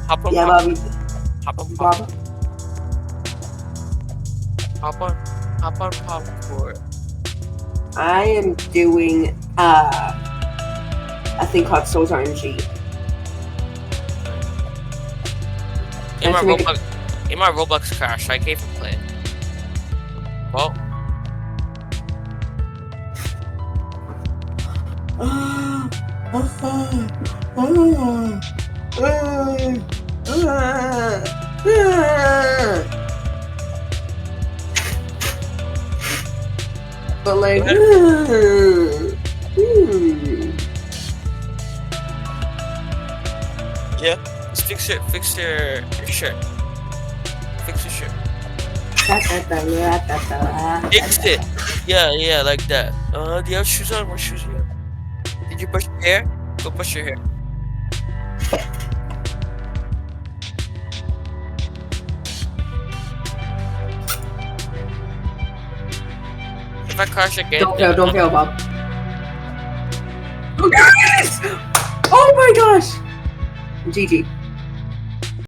Hop on Yeah, pop. Bobby. Hop on pop. Bob. Hop on popcorn. I am doing a thing called Souls RNG. In my Roblox crash, I can't even play. Well, but like, yeah. Just fix your shirt. Fix your shirt. Fix it. Yeah, like that. Do you have shoes on? What shoes do you have? Did you brush your hair? Go brush your hair. If I crash again, don't fail, Bob. Yes! Oh my gosh! GG.